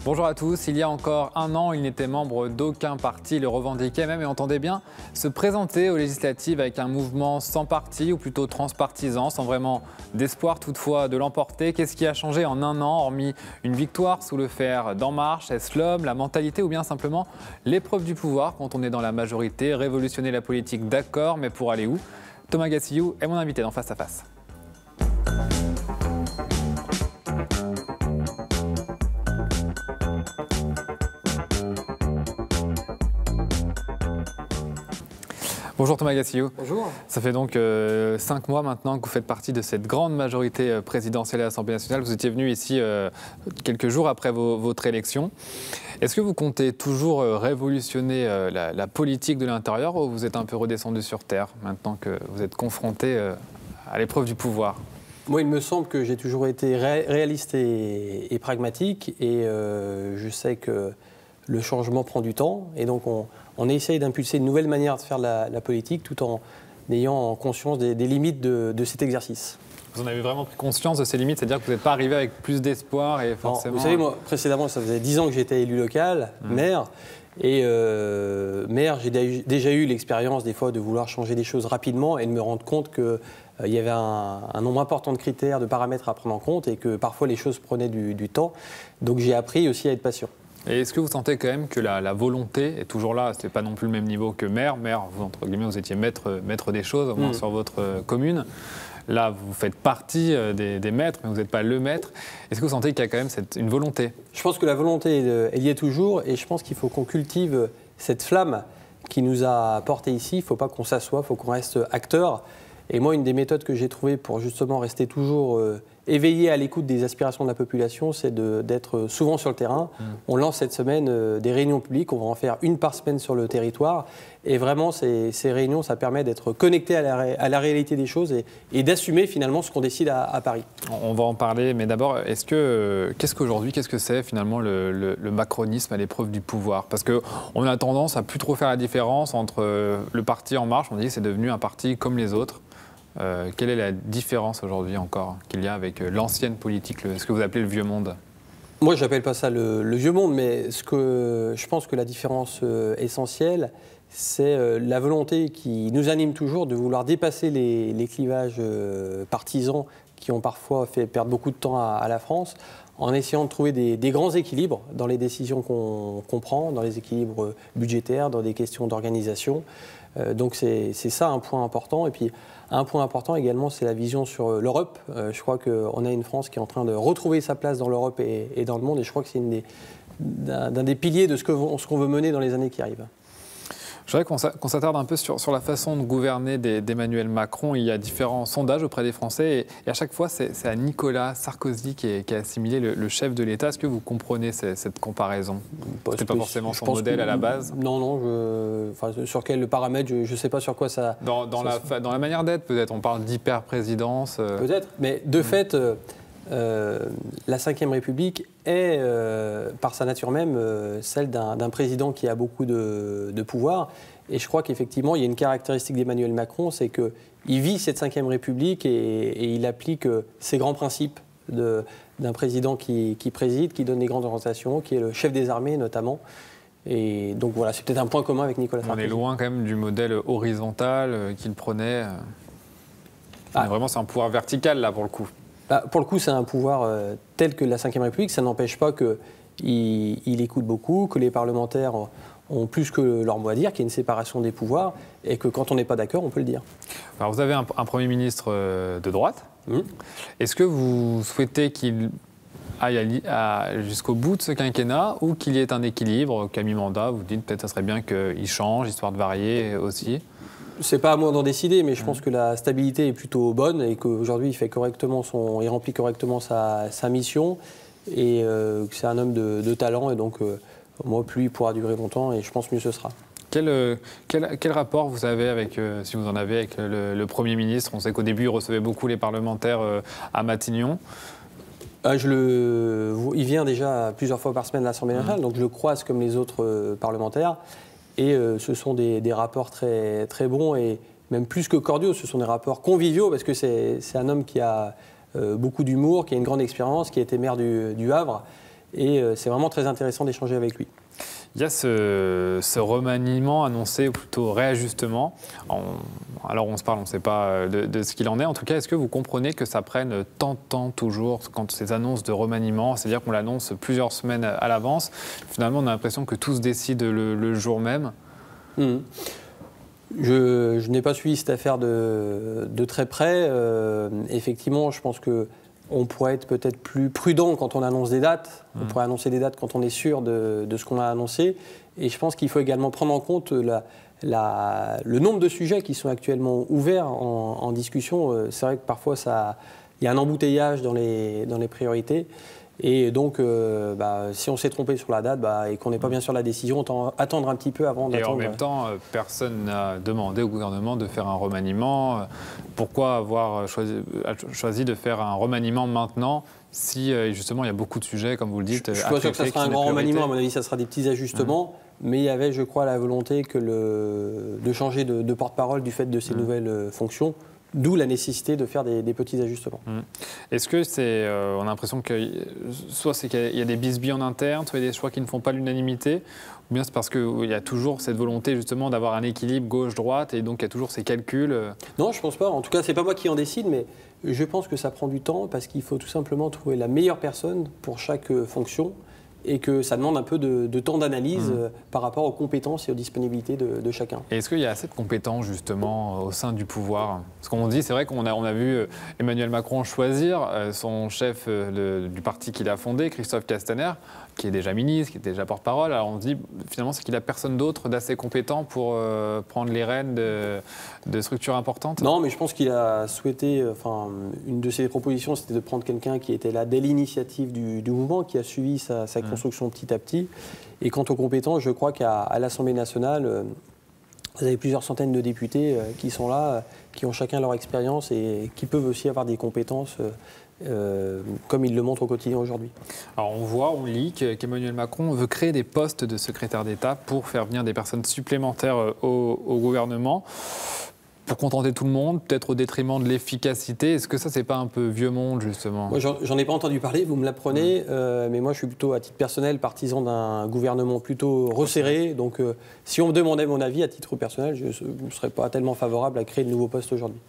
Bonjour à tous. Il y a encore un an, il n'était membre d'aucun parti, le revendiquait même et entendait bien se présenter aux législatives avec un mouvement sans parti ou plutôt transpartisan, sans vraiment d'espoir toutefois de l'emporter. Qu'est-ce qui a changé en un an, hormis une victoire sous le fer d'En Marche? Est-ce l'homme, la mentalité ou bien simplement l'épreuve du pouvoir quand on est dans la majorité? Révolutionner la politique, d'accord, mais pour aller où? Thomas Gassillou est mon invité dans Face à Face. Bonjour Thomas Gassillou. Bonjour. Ça fait donc 5 mois maintenant que vous faites partie de cette grande majorité présidentielle à l'Assemblée nationale. Vous étiez venu ici quelques jours après votre élection. Est-ce que vous comptez toujours révolutionner la politique de l'intérieur ou vous êtes un peu redescendu sur terre maintenant que vous êtes confronté à l'épreuve du pouvoir? Moi, il me semble que j'ai toujours été réaliste et pragmatique et je sais que le changement prend du temps et donc on essaye d'impulser une nouvelle manière de faire la politique tout en ayant conscience des limites de cet exercice. Vous en avez vraiment pris conscience de ces limites, c'est-à-dire que vous n'êtes pas arrivé avec plus d'espoir et forcément... Non, vous savez, moi, précédemment, ça faisait 10 ans que j'étais élu local, maire, et maire, j'ai déjà eu l'expérience des fois de vouloir changer des choses rapidement et de me rendre compte qu'il y avait un nombre important de critères, de paramètres à prendre en compte et que parfois les choses prenaient du temps. Donc j'ai appris aussi à être patient. Et est-ce que vous sentez quand même que la volonté est toujours là? Ce n'est pas non plus le même niveau que maire. Maire, vous, entre guillemets, vous étiez maître des choses, au moins sur votre commune. Là, vous faites partie des maîtres, mais vous n'êtes pas le maître. Est-ce que vous sentez qu'il y a quand même une volonté? Je pense que la volonté, elle y est toujours. Et je pense qu'il faut qu'on cultive cette flamme qui nous a portés ici. Il ne faut pas qu'on s'assoie, il faut qu'on reste acteur. Et moi, une des méthodes que j'ai trouvées pour justement rester toujours éveillé à l'écoute des aspirations de la population, c'est d'être souvent sur le terrain. On lance cette semaine des réunions publiques, on va en faire une par semaine sur le territoire. Et vraiment, ces réunions, ça permet d'être connecté à la réalité des choses et d'assumer finalement ce qu'on décide à Paris. On va en parler, mais d'abord, qu'est-ce qu'aujourd'hui, qu'est-ce que c'est finalement le macronisme à l'épreuve du pouvoir? Parce qu'on a tendance à plus trop faire la différence entre le parti En Marche, on dit que c'est devenu un parti comme les autres. Quelle est la différence aujourd'hui encore qu'il y a avec l'ancienne politique, ce que vous appelez le vieux monde? Moi, je n'appelle pas ça le vieux monde, mais je pense que la différence essentielle, c'est la volonté qui nous anime toujours de vouloir dépasser les clivages partisans qui ont parfois fait perdre beaucoup de temps à la France, en essayant de trouver des grands équilibres dans les décisions qu'on prend, dans les équilibres budgétaires, dans des questions d'organisation. Donc c'est ça un point important. Et puis un point important également, c'est la vision sur l'Europe. Je crois qu'on a une France qui est en train de retrouver sa place dans l'Europe et dans le monde. Et je crois que c'est d'un des piliers de ce qu'on veut mener dans les années qui arrivent. Je voudrais qu'on s'attarde un peu sur la façon de gouverner d'Emmanuel Macron. Il y a différents sondages auprès des Français et à chaque fois, c'est à Nicolas Sarkozy qui est assimilé le chef de l'État. Est-ce que vous comprenez cette comparaison? C'était pas forcément son modèle à la base? Non, sur quel paramètre, je ne sais pas sur quoi ça... Dans la manière d'être, peut-être. On parle d'hyper-présidence. Peut-être, mais de fait... la Ve République est, par sa nature même, celle d'un président qui a beaucoup de pouvoir. Et je crois qu'effectivement, il y a une caractéristique d'Emmanuel Macron, c'est qu'il vit cette Ve République et il applique ces grands principes d'un président qui préside, qui donne des grandes orientations, qui est le chef des armées notamment. Et donc voilà, c'est peut-être un point commun avec Nicolas Sarkozy. On est loin quand même du modèle horizontal qu'il prenait. Vraiment, c'est un pouvoir vertical là pour le coup. Pour le coup, c'est un pouvoir tel que la Ve République. Ça n'empêche pas qu'il écoute beaucoup, que les parlementaires ont plus que leur mot à dire, qu'il y a une séparation des pouvoirs et que quand on n'est pas d'accord, on peut le dire. Alors vous avez un Premier ministre de droite. Est-ce que vous souhaitez qu'il aille jusqu'au bout de ce quinquennat ou qu'il y ait un équilibre, qu'à mi-mandat, vous dites peut-être que ça serait bien qu'il change, histoire de varier aussi? C'est pas à moi d'en décider, mais je pense que la stabilité est plutôt bonne et qu'aujourd'hui il remplit correctement sa mission et que c'est un homme de talent et donc moi plus il pourra durer longtemps et je pense mieux ce sera. Quel rapport vous avez si vous en avez, avec le Premier ministre? On sait qu'au début il recevait beaucoup les parlementaires à Matignon. Il il vient déjà plusieurs fois par semaine à l'Assemblée nationale, donc je le croise comme les autres parlementaires. Et ce sont des rapports très, très bons et même plus que cordiaux, ce sont des rapports conviviaux parce que c'est un homme qui a beaucoup d'humour, qui a une grande expérience, qui a été maire du Havre. Et c'est vraiment très intéressant d'échanger avec lui. Il y a ce remaniement annoncé, ou plutôt réajustement. Alors on se parle, on ne sait pas de ce qu'il en est. En tout cas, est-ce que vous comprenez que ça prenne tant de temps toujours quand ces annonces de remaniement, c'est-à-dire qu'on l'annonce plusieurs semaines à l'avance, finalement on a l'impression que tout se décide le jour même. Je n'ai pas suivi cette affaire de très près. Effectivement, je pense qu'on pourrait être peut-être plus prudent quand on annonce des dates. On pourrait annoncer des dates quand on est sûr de ce qu'on a annoncé. Et je pense qu'il faut également prendre en compte le nombre de sujets qui sont actuellement ouverts en discussion. C'est vrai que parfois, il y a un embouteillage dans les priorités. Et donc, si on s'est trompé sur la date et qu'on n'est pas bien sûr de la décision, autant attendre un petit peu avant d'attendre. Et en même temps, personne n'a demandé au gouvernement de faire un remaniement. Pourquoi avoir choisi de faire un remaniement maintenant si justement il y a beaucoup de sujets, comme vous le dites? Je ne suis pas sûr que ça sera un grand remaniement, à mon avis, ça sera des petits ajustements. Mais il y avait, je crois, la volonté de changer de porte-parole du fait de ces nouvelles fonctions. D'où la nécessité de faire des petits ajustements. Est-ce que on a l'impression que soit c'est qu'il y a des bisbilles en interne, soit il y a des choix qui ne font pas l'unanimité, ou bien c'est parce qu'il y a toujours cette volonté justement d'avoir un équilibre gauche-droite et donc il y a toujours ces calculs? Non, je ne pense pas. En tout cas, ce n'est pas moi qui en décide, mais je pense que ça prend du temps parce qu'il faut tout simplement trouver la meilleure personne pour chaque fonction. Et que ça demande un peu de temps d'analyse par rapport aux compétences et aux disponibilités de chacun. Et est-ce qu'il y a assez de compétences justement au sein du pouvoir? Parce qu'on dit, c'est vrai qu'on a vu Emmanuel Macron choisir son chef du parti qu'il a fondé, Christophe Castaner, qui est déjà ministre, qui est déjà porte-parole. Alors on se dit finalement c'est qu'il n'a personne d'autre d'assez compétent pour prendre les rênes de structures importantes? Non, mais je pense qu'il a souhaité, une de ses propositions, c'était de prendre quelqu'un qui était là dès l'initiative du mouvement, qui a suivi sa construction petit à petit. Et quant aux compétences, je crois qu'à l'Assemblée nationale, vous avez plusieurs centaines de députés qui sont là, qui ont chacun leur expérience et qui peuvent aussi avoir des compétences comme ils le montrent au quotidien aujourd'hui. Alors on lit qu'Emmanuel Macron veut créer des postes de secrétaire d'État pour faire venir des personnes supplémentaires au gouvernement. Pour contenter tout le monde, peut-être au détriment de l'efficacité. Est-ce que ça, c'est pas un peu vieux monde, justement? Moi, j'en ai pas entendu parler, vous me l'apprenez, mais moi, je suis plutôt, à titre personnel, partisan d'un gouvernement plutôt resserré. Donc, si on me demandait mon avis, à titre personnel, je ne serais pas tellement favorable à créer de nouveaux postes aujourd'hui.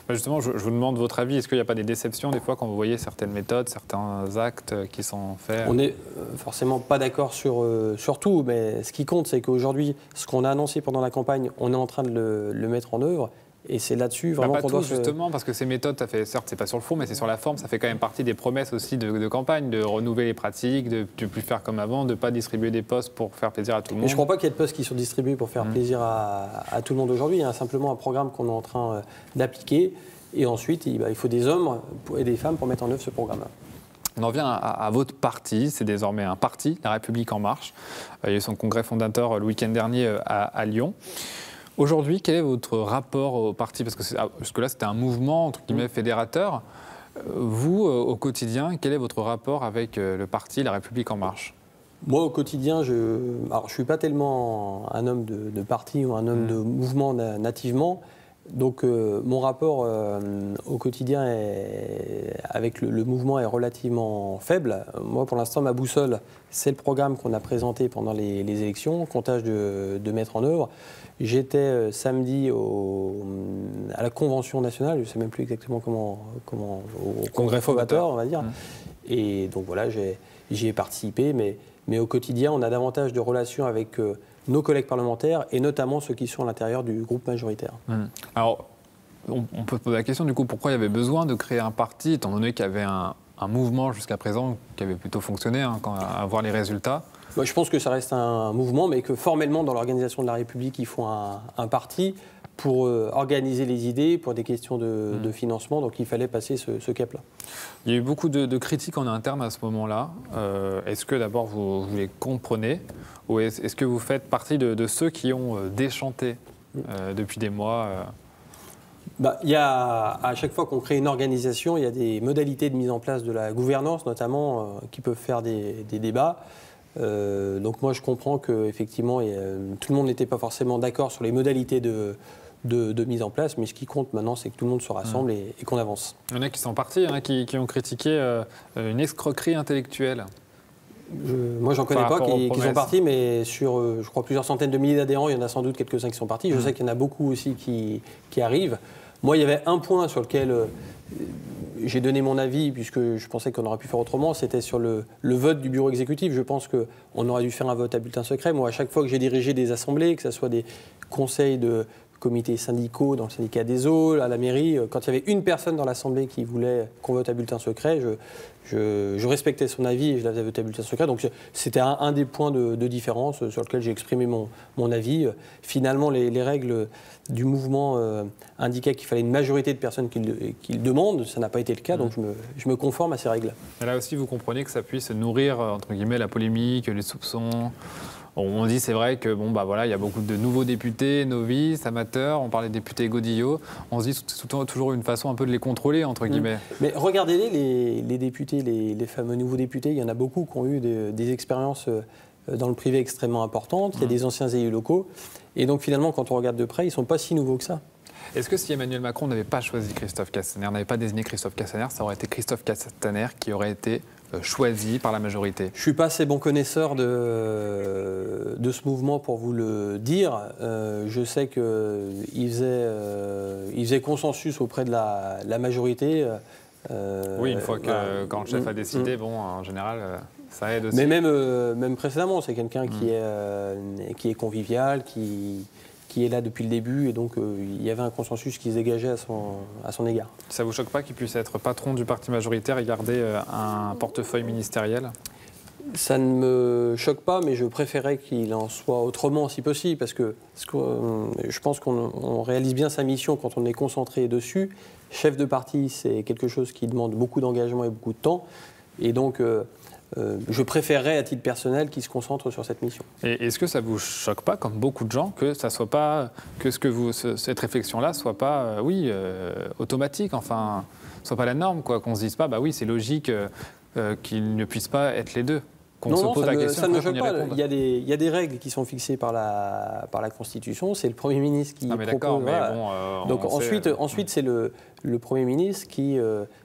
Justement, je vous demande votre avis. Est-ce qu'il n'y a pas des déceptions, des fois, quand vous voyez certaines méthodes, certains actes qui sont faits? On n'est forcément pas d'accord sur tout, mais ce qui compte, c'est qu'aujourd'hui, ce qu'on a annoncé pendant la campagne, on est en train de le mettre en œuvre. Et c'est là-dessus vraiment qu'on doit justement, parce que ces méthodes, ça fait, certes, c'est pas sur le fond, mais c'est sur la forme, ça fait quand même partie des promesses aussi de campagne, de renouveler les pratiques, de ne plus faire comme avant, de ne pas distribuer des postes pour faire plaisir à tout le monde. Mais je ne crois pas qu'il y ait de postes qui sont distribués pour faire plaisir à tout le monde aujourd'hui. Il y a simplement un programme qu'on est en train d'appliquer. Et ensuite, il faut des hommes et des femmes pour mettre en œuvre ce programme-là. On en vient à votre parti, c'est désormais un parti, La République En Marche. Il y a eu son congrès fondateur le week-end dernier à Lyon. Aujourd'hui, quel est votre rapport au parti? Parce que jusque-là, c'était un mouvement, entre guillemets, fédérateur. Vous, au quotidien, quel est votre rapport avec le parti La République En Marche? Moi, au quotidien, je ne suis pas tellement un homme de parti ou un homme de mouvement nativement. Donc, mon rapport au quotidien avec le mouvement est relativement faible. Moi, pour l'instant, ma boussole, c'est le programme qu'on a présenté pendant les élections, qu'on tâche de mettre en œuvre. J'étais samedi à la Convention nationale, je ne sais même plus exactement comment au congrès fondateur, on va dire. Et donc voilà, j'y ai participé, mais au quotidien, on a davantage de relations avec nos collègues parlementaires et notamment ceux qui sont à l'intérieur du groupe majoritaire. Alors, on peut poser la question du coup, pourquoi il y avait besoin de créer un parti, étant donné qu'il y avait un mouvement jusqu'à présent qui avait plutôt fonctionné, à voir les résultats? Moi, je pense que ça reste un mouvement, mais que formellement, dans l'organisation de la République, il faut un parti pour organiser les idées, pour des questions de financement. Donc, il fallait passer ce cap-là. Il y a eu beaucoup de critiques en interne à ce moment-là. Est-ce que d'abord vous les comprenez, ou est-ce que vous faites partie de ceux qui ont déchanté depuis des mois Il y a, à chaque fois qu'on crée une organisation, il y a des modalités de mise en place de la gouvernance, notamment, qui peuvent faire des débats. Donc moi, je comprends qu'effectivement, tout le monde n'était pas forcément d'accord sur les modalités de mise en place, mais ce qui compte maintenant, c'est que tout le monde se rassemble et qu'on avance. Il y en a qui sont partis, il y en a qui ont critiqué une escroquerie intellectuelle. Moi, j'en connais pas qui sont partis, mais sur, je crois, plusieurs centaines de milliers d'adhérents, il y en a sans doute quelques-uns qui sont partis. Je sais qu'il y en a beaucoup aussi qui arrivent. Moi, il y avait un point sur lequel j'ai donné mon avis, puisque je pensais qu'on aurait pu faire autrement, c'était sur le vote du bureau exécutif. Je pense qu'on aurait dû faire un vote à bulletin secret. Moi, à chaque fois que j'ai dirigé des assemblées, que ce soit des conseils de comités syndicaux, dans le syndicat des eaux, à la mairie, quand il y avait une personne dans l'assemblée qui voulait qu'on vote à bulletin secret, je respectais son avis et je la faisais voter à bulletin secret. Donc c'était un des points de différence sur lequel j'ai exprimé mon avis. Finalement, les règles du mouvement indiquaient qu'il fallait une majorité de personnes qui le demandent. Ça n'a pas été le cas, donc je me conforme à ces règles. Et là aussi, vous comprenez que ça puisse nourrir, entre guillemets, la polémique, les soupçons. On dit, c'est vrai que il y a beaucoup de nouveaux députés, novices, amateurs. On parlait de députés Godillot. On se dit c'est toujours une façon un peu de les contrôler, entre guillemets. Mais regardez les députés, les fameux nouveaux députés. Il y en a beaucoup qui ont eu des expériences dans le privé extrêmement importantes. Il y a des anciens élus locaux. Et donc finalement, quand on regarde de près, ils ne sont pas si nouveaux que ça. Est-ce que si Emmanuel Macron n'avait pas choisi Christophe Castaner, n'avait pas désigné Christophe Castaner, ça aurait été Christophe Castaner qui aurait été choisi par la majorité? Je ne suis pas assez bon connaisseur de ce mouvement pour vous le dire. Je sais qu'il faisait consensus auprès de la majorité. Oui, une fois quand le chef a décidé, en général, ça aide aussi. Mais même précédemment, c'est quelqu'un qui est convivial, qui est là depuis le début, et donc il y avait un consensus qui se dégageait à son égard. Ça ne vous choque pas qu'il puisse être patron du parti majoritaire et garder un portefeuille ministériel? Ça ne me choque pas, mais je préférais qu'il en soit autrement si possible, parce que je pense qu'on réalise bien sa mission quand on est concentré dessus. Chef de parti, c'est quelque chose qui demande beaucoup d'engagement et beaucoup de temps, et donc je préférerais à titre personnel qu'il se concentre sur cette mission. Et est-ce que ça vous choque pas, comme beaucoup de gens, que ça soit pas, que cette réflexion-là soit pas, automatique, enfin, soit pas la norme, quoi, qu'on se dise pas, oui, c'est logique qu'ils ne puissent pas être les deux. Non, ça ne me choque pas. Il y a des règles qui sont fixées par la Constitution. C'est le Premier ministre qui propose. Donc ensuite, c'est le Premier ministre qui,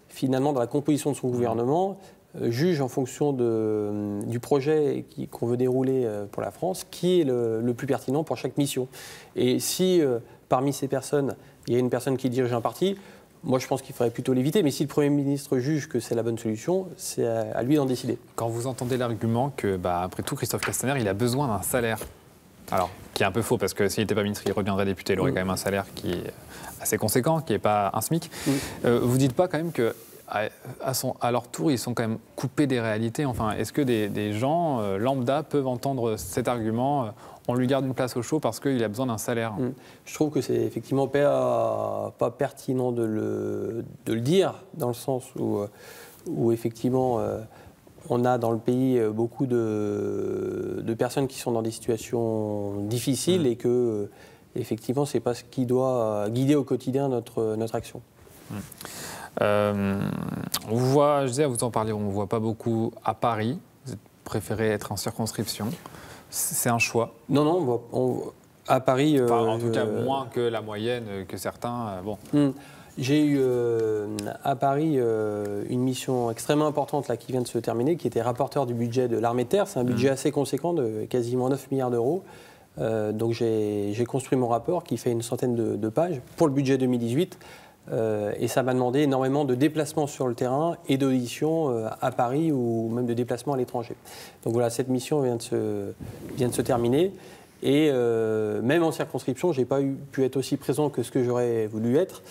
finalement, dans la composition de son gouvernement, juge en fonction du projet qu'on veut dérouler pour la France, qui est le plus pertinent pour chaque mission. Et si, parmi ces personnes, il y a une personne qui dirige un parti, moi je pense qu'il faudrait plutôt l'éviter. Mais si le Premier ministre juge que c'est la bonne solution, c'est à lui d'en décider. Quand vous entendez l'argument que, après tout, Christophe Castaner, il a besoin d'un salaire, alors qui est un peu faux, parce que s'il n'était pas ministre, il reviendrait député, il aurait quand même un salaire qui est assez conséquent, qui n'est pas un SMIC. Vous ne dites pas quand même que à leur tour, ils sont quand même coupés des réalités. Enfin, est-ce que des gens lambda peuvent entendre cet argument on lui garde une place au chaud parce qu'il a besoin d'un salaire? Je trouve que c'est effectivement pas pertinent de le dire, dans le sens où effectivement, on a dans le pays beaucoup de personnes qui sont dans des situations difficiles et que, effectivement, c'est pas ce qui doit guider au quotidien notre action. On voit, je disais, vous en parlez, on ne voit pas beaucoup à Paris. Vous préférez être en circonscription. C'est un choix? Non, à Paris... en tout cas, moins que la moyenne, que certains. J'ai eu à Paris une mission extrêmement importante là, qui vient de se terminer, qui était rapporteur du budget de l'armée de terre. C'est un budget assez conséquent, de quasiment 9 milliards d'euros. Donc j'ai construit mon rapport qui fait une centaine de pages pour le budget 2018. Et ça m'a demandé énormément de déplacements sur le terrain et d'auditions à Paris ou même de déplacements à l'étranger. Donc voilà, cette mission vient de se terminer. Et même en circonscription, je n'ai pas pu être aussi présent que ce que j'aurais voulu être.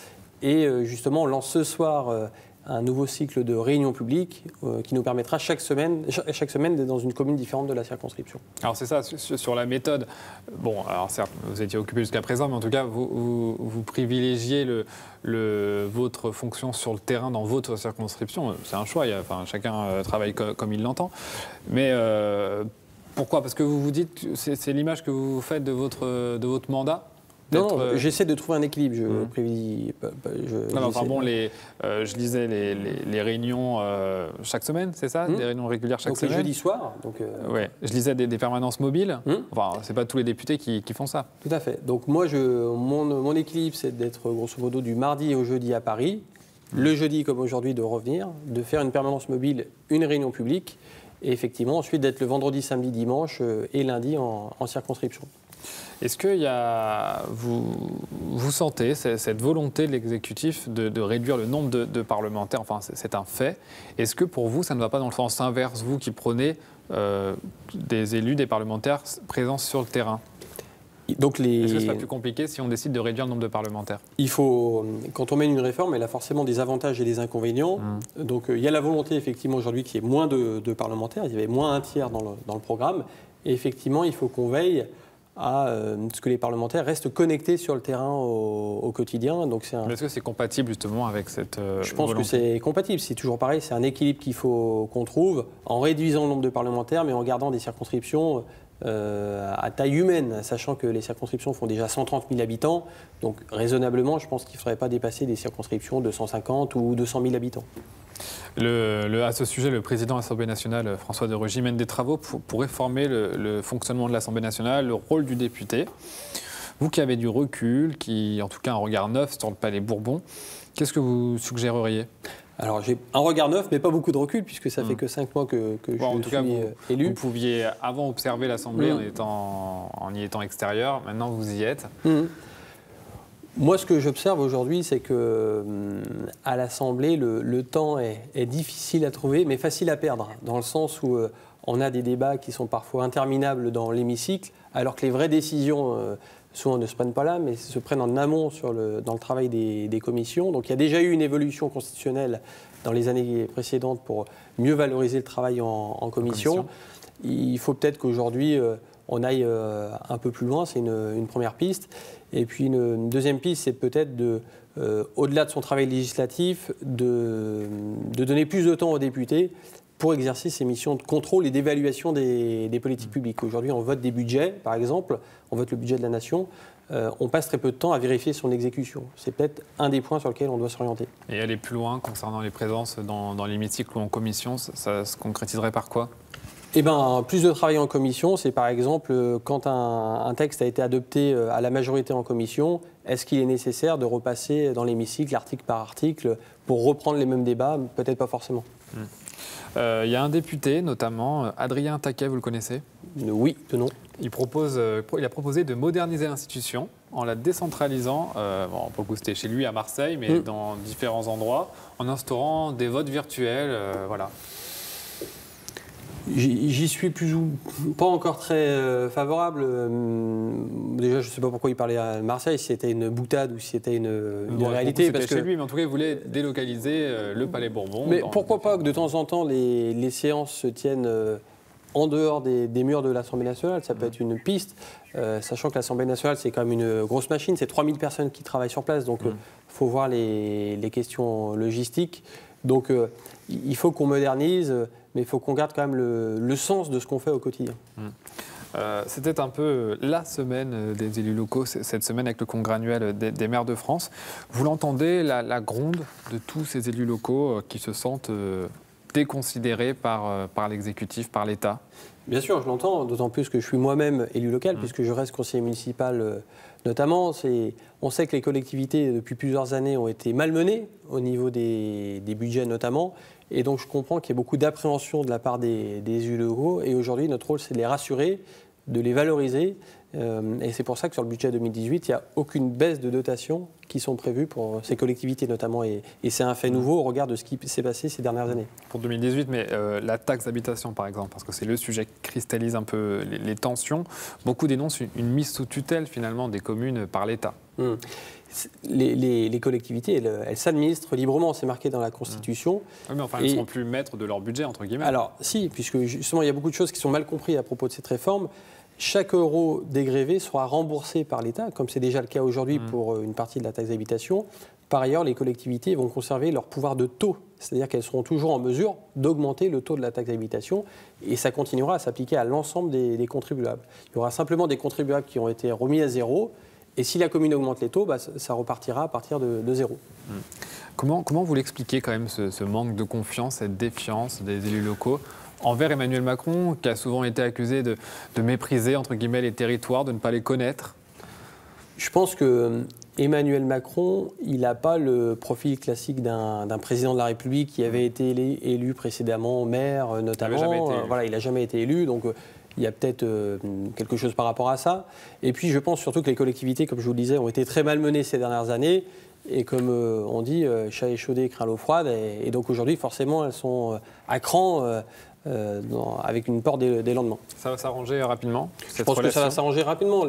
Et justement, on lance ce soir un nouveau cycle de réunions publiques qui nous permettra chaque semaine d'être dans une commune différente de la circonscription. Alors c'est ça, sur la méthode. Bon, alors certes, vous étiez occupé jusqu'à présent, mais en tout cas, vous privilégiez votre fonction sur le terrain dans votre circonscription. C'est un choix, chacun travaille comme il l'entend. Mais pourquoi? Parce que vous vous dites que c'est l'image que vous faites de votre mandat? Non, j'essaie de trouver un équilibre. Je privilégie. Je disais les réunions chaque semaine, c'est ça? Des réunions régulières chaque semaine. Donc les jeudis soirs. Ouais. Je disais des permanences mobiles. Enfin, c'est pas tous les députés qui font ça. Tout à fait. Donc moi, mon équilibre, c'est d'être grosso modo du mardi au jeudi à Paris. Le jeudi, comme aujourd'hui, de revenir, de faire une permanence mobile, une réunion publique, et effectivement, ensuite d'être le vendredi, samedi, dimanche et lundi en circonscription. Est-ce que vous sentez cette volonté de l'exécutif de réduire le nombre de parlementaires? Enfin, c'est un fait. Est-ce que pour vous, ça ne va pas dans le sens inverse, vous qui prenez des élus, des parlementaires présents sur le terrain? Donc Est-ce que ce sera plus compliqué si on décide de réduire le nombre de parlementaires? Quand on mène une réforme, elle a forcément des avantages et des inconvénients. Donc il y a la volonté effectivement aujourd'hui qu'il y ait moins de parlementaires, il y avait moins un tiers dans le programme. Et effectivement, il faut qu'on veille à ce que les parlementaires restent connectés sur le terrain au quotidien. Mais est-ce que c'est compatible justement avec cette Je pense volonté? que c'est compatible. C'est toujours pareil, c'est un équilibre qu'on trouve en réduisant le nombre de parlementaires, mais en gardant des circonscriptions à taille humaine, sachant que les circonscriptions font déjà 130 000 habitants. Donc raisonnablement, je pense qu'il ne faudrait pas dépasser des circonscriptions de 150 ou 200 000 habitants. À ce sujet, le président de l'Assemblée nationale, François de Rugy, mène des travaux pour réformer le fonctionnement de l'Assemblée nationale, le rôle du député. Vous qui avez du recul, qui en tout cas un regard neuf sur le Palais Bourbon, qu'est-ce que vous suggéreriez? Alors j'ai un regard neuf, mais pas beaucoup de recul, puisque ça fait que 5 mois que je suis élu. Vous pouviez avant observer l'Assemblée en y étant extérieur, maintenant vous y êtes. Moi, ce que j'observe aujourd'hui, c'est que à l'Assemblée, le temps est difficile à trouver, mais facile à perdre, dans le sens où on a des débats qui sont parfois interminables dans l'hémicycle, alors que les vraies décisions souvent ne se prennent pas là, mais se prennent en amont dans le travail des commissions. Donc il y a déjà eu une évolution constitutionnelle dans les années précédentes pour mieux valoriser le travail en commission. Il faut peut-être qu'aujourd'hui, on aille un peu plus loin, c'est une première piste. Et puis une deuxième piste, c'est peut-être au-delà de son travail législatif, de donner plus de temps aux députés pour exercer ces missions de contrôle et d'évaluation des politiques publiques. Aujourd'hui, on vote des budgets, par exemple, on vote le budget de la nation, on passe très peu de temps à vérifier son exécution. C'est peut-être un des points sur lesquels on doit s'orienter. Et aller plus loin concernant les présences dans l'hémicycle ou en commission, ça se concrétiserait par quoi? Eh bien, plus de travail en commission, c'est par exemple quand un texte a été adopté à la majorité en commission, est-ce qu'il est nécessaire de repasser dans l'hémicycle article par article pour reprendre les mêmes débats? Peut-être pas forcément. Il y a un député, notamment Adrien Taquet, vous le connaissez? Oui, de nom. Il a proposé de moderniser l'institution en la décentralisant, pour le coup c'était chez lui à Marseille, mais dans différents endroits, en instaurant des votes virtuels, voilà. J'y suis pas encore très favorable. Déjà, je ne sais pas pourquoi il parlait à Marseille, si c'était une boutade ou si c'était une réalité. C'était chez lui, mais en tout cas, il voulait délocaliser le Palais Bourbon. Mais pourquoi pas que de temps en temps, les séances se tiennent en dehors des murs de l'Assemblée nationale? Ça peut être une piste, sachant que l'Assemblée nationale, c'est quand même une grosse machine. C'est 3000 personnes qui travaillent sur place, donc il faut voir les questions logistiques. Donc il faut qu'on modernise, mais il faut qu'on garde quand même le sens de ce qu'on fait au quotidien. C'était un peu la semaine des élus locaux, cette semaine avec le congrès annuel des maires de France. Vous l'entendez, la gronde de tous ces élus locaux qui se sentent déconsidérés par l'exécutif, par l'État? Bien sûr, je l'entends, d'autant plus que je suis moi-même élu local, puisque je reste conseiller municipal notamment. On sait que les collectivités, depuis plusieurs années, ont été malmenées au niveau des budgets notamment. Et donc je comprends qu'il y a beaucoup d'appréhension de la part des élus locaux. Et aujourd'hui, notre rôle, c'est de les rassurer, de les valoriser. Et c'est pour ça que sur le budget 2018, il n'y a aucune baisse de dotation qui sont prévues pour ces collectivités notamment. Et c'est un fait nouveau au regard de ce qui s'est passé ces dernières années. Pour 2018, mais la taxe d'habitation par exemple, parce que c'est le sujet qui cristallise un peu les tensions, beaucoup dénoncent une mise sous tutelle finalement des communes par l'État. Les collectivités, elles s'administrent librement, c'est marqué dans la Constitution. Oui, mais enfin, elles ne seront plus maîtres de leur budget, entre guillemets. Alors, si, puisque justement, il y a beaucoup de choses qui sont mal comprises à propos de cette réforme. Chaque euro dégrévé sera remboursé par l'État, comme c'est déjà le cas aujourd'hui pour une partie de la taxe d'habitation. Par ailleurs, les collectivités vont conserver leur pouvoir de taux, c'est-à-dire qu'elles seront toujours en mesure d'augmenter le taux de la taxe d'habitation, et ça continuera à s'appliquer à l'ensemble des contribuables. Il y aura simplement des contribuables qui ont été remis à zéro, Et si la commune augmente les taux, ça repartira à partir de zéro. Comment vous l'expliquez quand même, ce manque de confiance, cette défiance des élus locaux envers Emmanuel Macron, qui a souvent été accusé de mépriser, entre guillemets, les territoires, de ne pas les connaître? Je pense que Emmanuel Macron, il n'a pas le profil classique d'un président de la République qui avait été élu précédemment, maire notamment. Il n'a jamais été élu, donc il y a peut-être quelque chose par rapport à ça. Et puis je pense surtout que les collectivités, comme je vous le disais, ont été très malmenées ces dernières années. Et comme on dit, chat échaudé craint l'eau froide. Et donc aujourd'hui, forcément, elles sont à cran avec une peur des lendemains. Ça va s'arranger rapidement? Je pense que ça va s'arranger rapidement.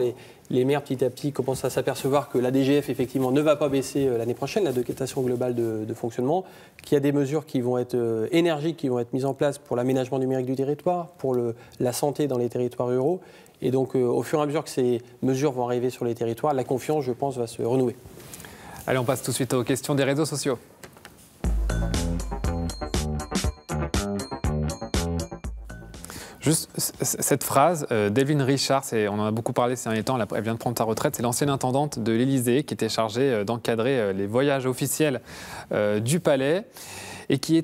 Les maires, petit à petit, commencent à s'apercevoir que la DGF, effectivement, ne va pas baisser l'année prochaine, la dotation globale de fonctionnement, qu'il y a des mesures qui vont être énergiques, qui vont être mises en place pour l'aménagement numérique du territoire, pour la santé dans les territoires ruraux. Et donc, au fur et à mesure que ces mesures vont arriver sur les territoires, la confiance, je pense, va se renouer. Allez, on passe tout de suite aux questions des réseaux sociaux. Juste cette phrase, Delvin Richard, on en a beaucoup parlé ces derniers temps, elle vient de prendre sa retraite, c'est l'ancienne intendante de l'Élysée qui était chargée d'encadrer les voyages officiels du palais et qui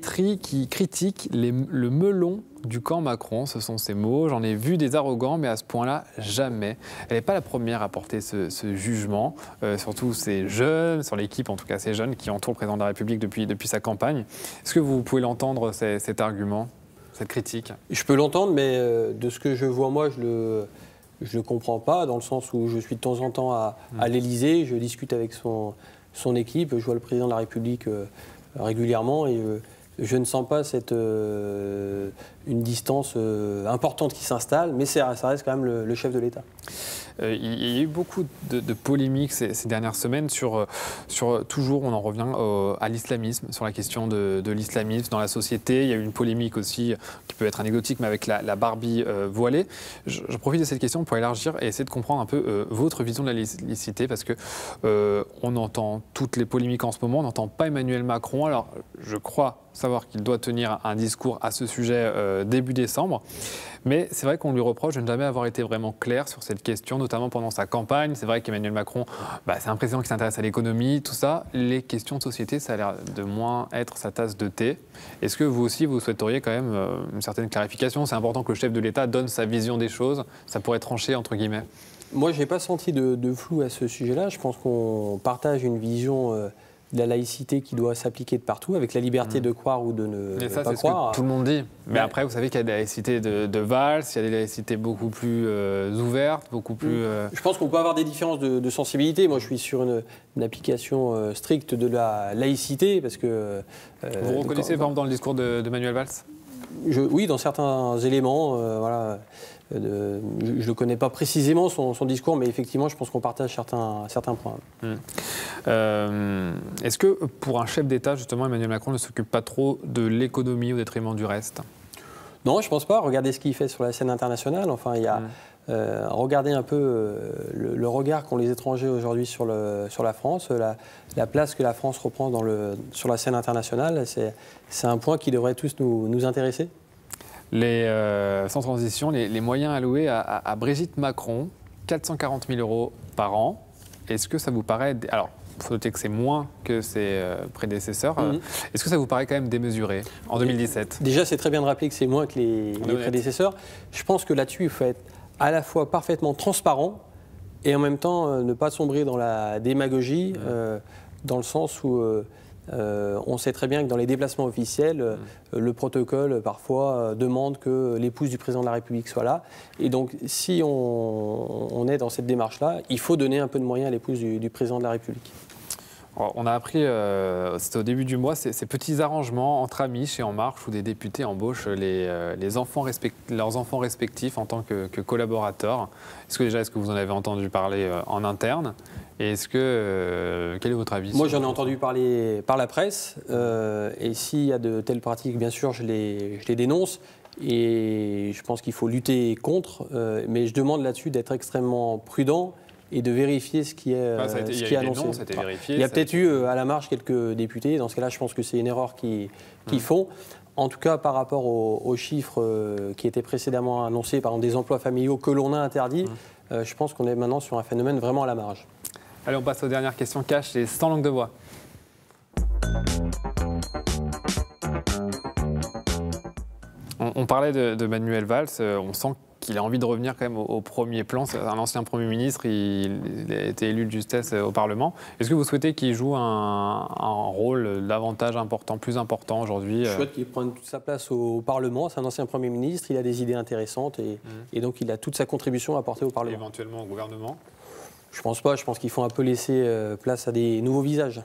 critique le melon du camp Macron, ce sont ses mots. J'en ai vu des arrogants, mais à ce point-là, jamais. Elle n'est pas la première à porter ce jugement, surtout ces jeunes, sur l'équipe en tout cas, ces jeunes qui entourent le président de la République depuis sa campagne. Est-ce que vous pouvez l'entendre, cet argument, cette critique? Je peux l'entendre, mais de ce que je vois moi, je le comprends pas, dans le sens où je suis de temps en temps à l'Élysée, je discute avec son équipe, je vois le président de la République régulièrement et je ne sens pas une distance importante qui s'installe, mais ça reste quand même le chef de l'État. Il y a eu beaucoup de polémiques ces dernières semaines sur toujours, on en revient à l'islamisme, sur la question de l'islamisme dans la société. Il y a eu une polémique aussi qui peut être anecdotique, mais avec la Barbie voilée. Je profite de cette question pour élargir et essayer de comprendre un peu votre vision de la laïcité, parce que on entend toutes les polémiques en ce moment, on n'entend pas Emmanuel Macron. Alors, je crois savoir qu'il doit tenir un discours à ce sujet début décembre. Mais c'est vrai qu'on lui reproche de ne jamais avoir été vraiment clair sur cette question, notamment pendant sa campagne. C'est vrai qu'Emmanuel Macron, c'est un président qui s'intéresse à l'économie, tout ça. Les questions de société, ça a l'air de moins être sa tasse de thé. Est-ce que vous aussi, vous souhaiteriez quand même une certaine clarification? C'est important que le chef de l'État donne sa vision des choses. Ça pourrait trancher, entre guillemets. Moi, je n'ai pas senti de flou à ce sujet-là. Je pense qu'on partage une vision de la laïcité qui doit s'appliquer de partout, avec la liberté de croire ou de ne ça, pas c'est croire. Ce que tout le monde dit. Mais après, vous savez qu'il y a des laïcités de Valls, il y a des laïcités beaucoup plus ouvertes, beaucoup plus... Je pense qu'on peut avoir des différences de sensibilité. Moi, je suis sur une application stricte de la laïcité, parce que... vous reconnaissez, par exemple, dans le discours de Manuel Valls? Oui, dans certains éléments, voilà. Je ne le connais pas précisément, son discours, mais effectivement, je pense qu'on partage certains points. Est-ce que pour un chef d'État, justement, Emmanuel Macron ne s'occupe pas trop de l'économie au détriment du reste? Non, je ne pense pas. Regardez ce qu'il fait sur la scène internationale. Enfin, il y a, regardez un peu le regard qu'ont les étrangers aujourd'hui sur la France, la place que la France reprend sur la scène internationale. C'est un point qui devrait tous nous intéresser. Sans transition, les moyens alloués à Brigitte Macron, 440 000 € par an. Est-ce que ça vous paraît... Alors, il faut noter que c'est moins que ses prédécesseurs. Est-ce que ça vous paraît quand même démesuré en 2017? Déjà, c'est très bien de rappeler que c'est moins que les prédécesseurs. Je pense que là-dessus, il faut être à la fois parfaitement transparent et en même temps ne pas sombrer dans la démagogie, dans le sens où... on sait très bien que dans les déplacements officiels, le protocole parfois demande que l'épouse du président de la République soit là. Et donc, si on est dans cette démarche-là, il faut donner un peu de moyens à l'épouse du président de la République. On a appris, c'était au début du mois, ces petits arrangements entre amis chez En Marche où des députés embauchent leurs enfants respectifs en tant que collaborateurs. Est-ce que vous en avez entendu parler en interne? Et quel est votre avis? Moi, j'en ai entendu parler par la presse. Et s'il y a de telles pratiques, bien sûr, je les dénonce. Et je pense qu'il faut lutter contre. Mais je demande là-dessus d'être extrêmement prudent et de vérifier ce qui est, annoncé. Il y a peut-être eu à la marge quelques députés. Dans ce cas-là, je pense que c'est une erreur qu'ils font. En tout cas, par rapport aux chiffres qui étaient précédemment annoncés, par exemple des emplois familiaux que l'on a interdits, je pense qu'on est maintenant sur un phénomène vraiment à la marge. Allez, on passe aux dernières questions cash et sans langue de bois. On parlait de Manuel Valls, on sent qu'il a envie de revenir quand même au premier plan. C'est un ancien Premier ministre, il a été élu de justesse au Parlement. Est-ce que vous souhaitez qu'il joue un rôle davantage important, plus important aujourd'hui? Je souhaite qu'il prenne toute sa place au Parlement. C'est un ancien Premier ministre, il a des idées intéressantes et donc il a toute sa contribution à apporter au Parlement. Éventuellement au gouvernement? Je pense pas, je pense qu'il faut un peu laisser place à des nouveaux visages.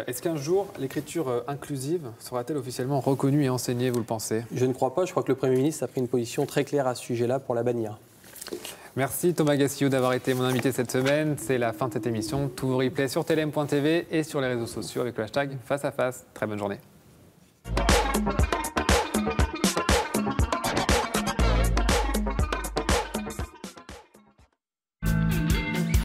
Est-ce qu'un jour, l'écriture inclusive sera-t-elle officiellement reconnue et enseignée, vous le pensez? Je ne crois pas. Je crois que le Premier ministre a pris une position très claire à ce sujet-là pour la bannir. Merci Thomas Gassillou d'avoir été mon invité cette semaine. C'est la fin de cette émission. Tous vos replays sur telem.tv et sur les réseaux sociaux avec le hashtag Face à Face. Très bonne journée.